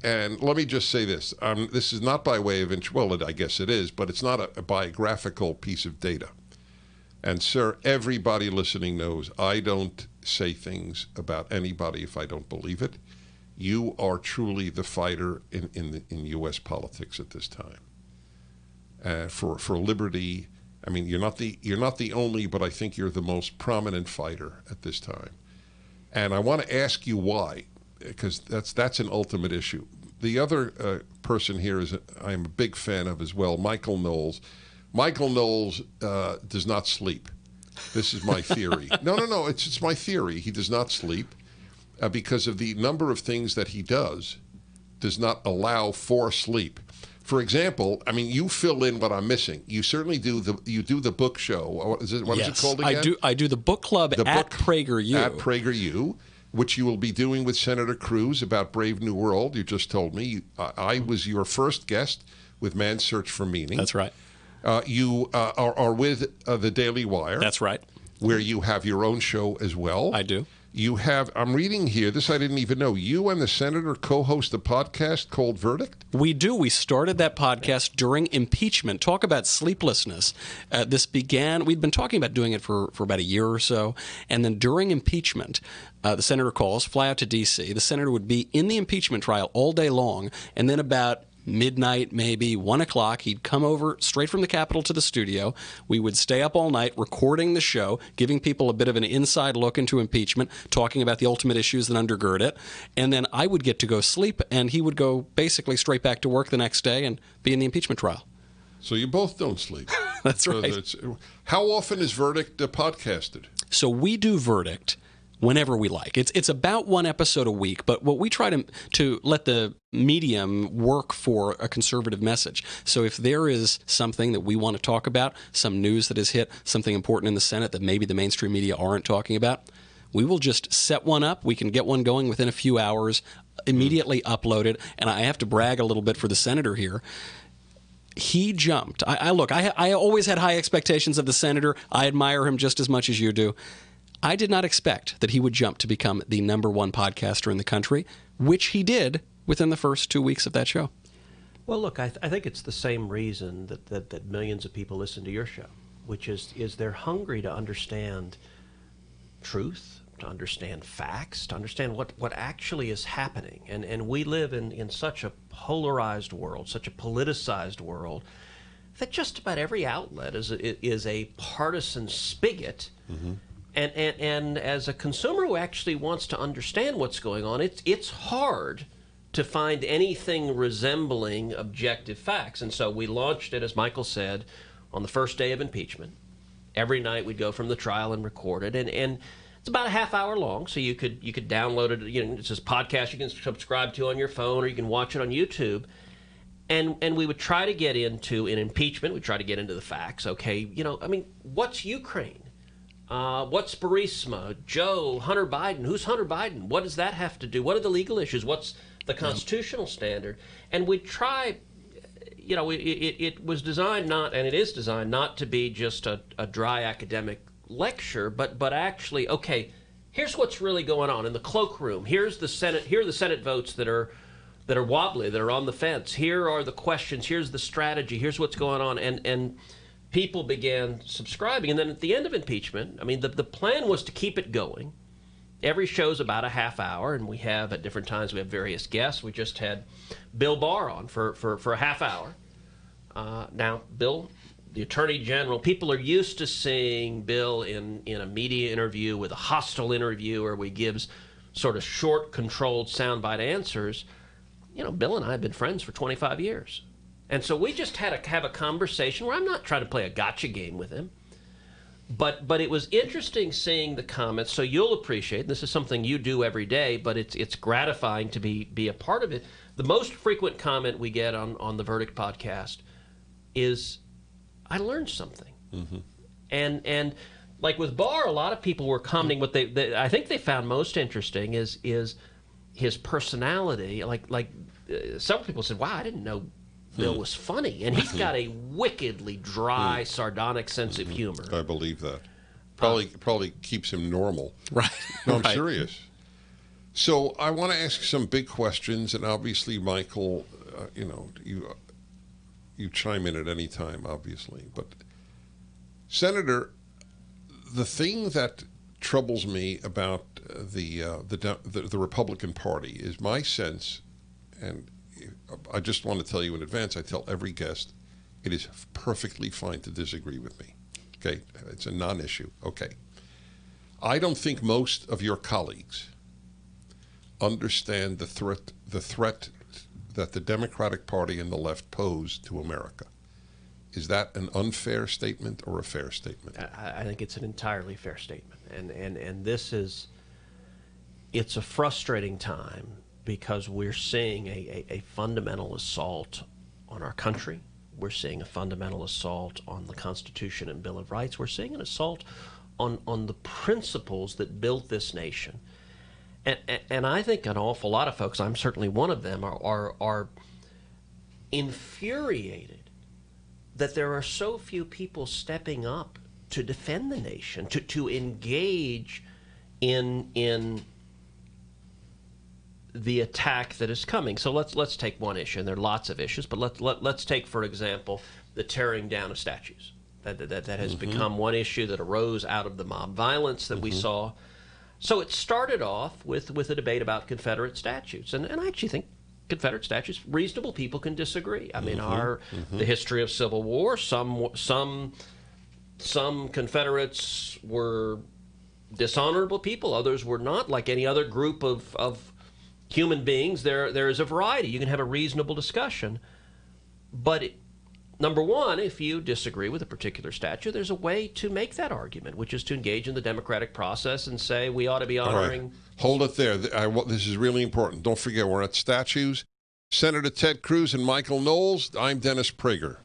And let me just say this. This is not by way of, well, I guess it is, but it's not a biographical piece of data. And, sir, everybody listening knows I don't say things about anybody if I don't believe it. You are truly the fighter in U.S. politics at this time. For liberty, I mean, you're not the only, but I think you're the most prominent fighter at this time. And I want to ask you why, because that's an ultimate issue. The other person here I'm a big fan of as well, Michael Knowles. Michael Knowles does not sleep. This is my theory. No, it's my theory. He does not sleep because of the number of things that he does not allow for sleep. For example, I mean, you fill in what I'm missing. You certainly do the book show. What is it called again? I do the book club at PragerU. At PragerU, which you will be doing with Senator Cruz about Brave New World. You just told me. I was your first guest with Man's Search for Meaning. That's right. You are with the Daily Wire. That's right. Where you have your own show as well. I do. You have, I'm reading here, this I didn't even know, you and the senator co-host a podcast called Verdict? We do. We started that podcast during impeachment. Talk about sleeplessness. We'd been talking about doing it for about a year or so, and then during impeachment, the senator calls, fly out to D.C. The senator would be in the impeachment trial all day long, and then about midnight, maybe 1 o'clock, he'd come over straight from the Capitol to the studio. We would stay up all night recording the show, giving people a bit of an inside look into impeachment, talking about the ultimate issues that undergird it. And then I would get to go sleep, and he would go basically straight back to work the next day and be in the impeachment trial. So you both don't sleep. That's right. How often is Verdict podcasted? So we do Verdict whenever we like. It's about one episode a week, but what we try to let the medium work for a conservative message. So if there is something that we want to talk about, some news that has hit, something important in the Senate that maybe the mainstream media aren't talking about, we will just set one up. We can get one going within a few hours, immediately upload it, and I have to brag a little bit for the senator here. He jumped. I always had high expectations of the senator. I admire him just as much as you do. I did not expect that he would jump to become the number one podcaster in the country, which he did within the first 2 weeks of that show. Well, look, I think it's the same reason that millions of people listen to your show, which is they're hungry to understand truth, to understand facts, to understand what actually is happening. And we live in such a polarized world, such a politicized world, that just about every outlet is a partisan spigot. Mm-hmm. And as a consumer who actually wants to understand what's going on, it's hard to find anything resembling objective facts. And so we launched it, as Michael said, on the first day of impeachment. Every night we'd go from the trial and record it. And it's about a half hour long, so you could download it. You know, it's this podcast you can subscribe to on your phone, or you can watch it on YouTube. And we would try to get into, in impeachment, we'd try to get into the facts. Okay, what's Ukraine? What's Burisma? Joe, Hunter Biden? Who's Hunter Biden? What does that have to do? What are the legal issues? What's the constitutional standard? And we try, it was designed not, and it is designed not to be just a dry academic lecture, but actually, okay, here's what's really going on in the cloakroom. Here's the Senate. Here are the Senate votes that are wobbly, that are on the fence. Here are the questions. Here's the strategy. Here's what's going on, and people began subscribing. And then at the end of impeachment, I mean, the plan was to keep it going. Every show's about a half hour, and we have, at different times, we have various guests. We just had Bill Barr on for a half hour. Now, Bill, the Attorney General, people are used to seeing Bill in a media interview with a hostile interviewer where he gives sort of short, controlled, soundbite answers. Bill and I have been friends for 25 years. And so we just had to have a conversation where I'm not trying to play a gotcha game with him. But it was interesting seeing the comments. So you'll appreciate, and this is something you do every day, but it's gratifying to be a part of it. The most frequent comment we get on the Verdict podcast is, I learned something. Mm-hmm. And like with Barr, a lot of people were commenting. What I think they found most interesting is his personality. Like several people said, wow, I didn't know Bill was funny, and he's got a wickedly dry, sardonic sense of humor. I believe that. Probably keeps him normal. Right. No, I'm right. serious. So I want to ask some big questions, and obviously, Michael, you chime in at any time, obviously. But Senator, the thing that troubles me about the Republican Party is my sense, and I just want to tell you in advance. I tell every guest, it is perfectly fine to disagree with me. Okay, it's a non-issue. Okay, I don't think most of your colleagues understand the threat that the Democratic Party and the left pose to America. Is that an unfair statement or a fair statement? I think it's an entirely fair statement, and this is, it's a frustrating time because we're seeing a fundamental assault on our country. We're seeing a fundamental assault on the Constitution and Bill of Rights. We're seeing an assault on the principles that built this nation. And I think an awful lot of folks, I'm certainly one of them, are infuriated that there are so few people stepping up to defend the nation, to engage in the attack that is coming. So let's take one issue, and there are lots of issues, but let's take, for example, the tearing down of statues. That has become one issue that arose out of the mob violence that we saw. So it started off with a debate about Confederate statues, and I actually think Confederate statues, reasonable people can disagree. I mean, the history of Civil War, some Confederates were dishonorable people, others were not. Like any other group of human beings, there is a variety. You can have a reasonable discussion, but number one, if you disagree with a particular statute, there's a way to make that argument, which is to engage in the democratic process and say we ought to be honoring. All right. Hold it there. This is really important. Don't forget, we're at statues. Senator Ted Cruz and Michael Knowles. I'm Dennis Prager.